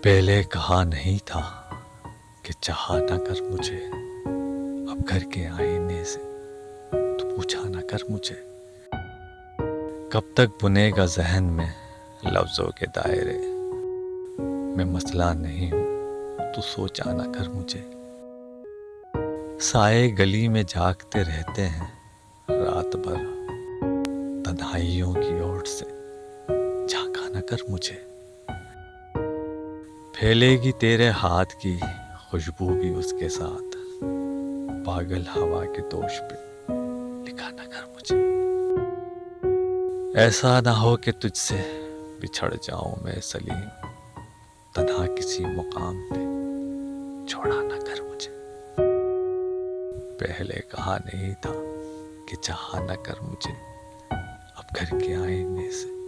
पहले कहा नहीं था कि चाहा ना कर मुझे, अब घर के आईने से तू पूछा ना कर मुझे। कब तक बुनेगा जहन में लफ्जों के दायरे, मैं मसला नहीं हूँ तू सोचा ना कर मुझे। साए गली में जागते रहते हैं रात भर, तन्हाइयों की ओर से झांका ना कर मुझे। फैलेगी तेरे हाथ की खुशबू भी उसके साथ, पागल हवा के दोष पे लिखा ना कर मुझे। ऐसा ना हो कि तुझसे बिछड़ जाऊं मैं सलीम, तन्हा किसी मुकाम पे छोड़ा ना कर मुझे। पहले कहा नहीं था कि चाहा ना कर मुझे, अब घर के आईने से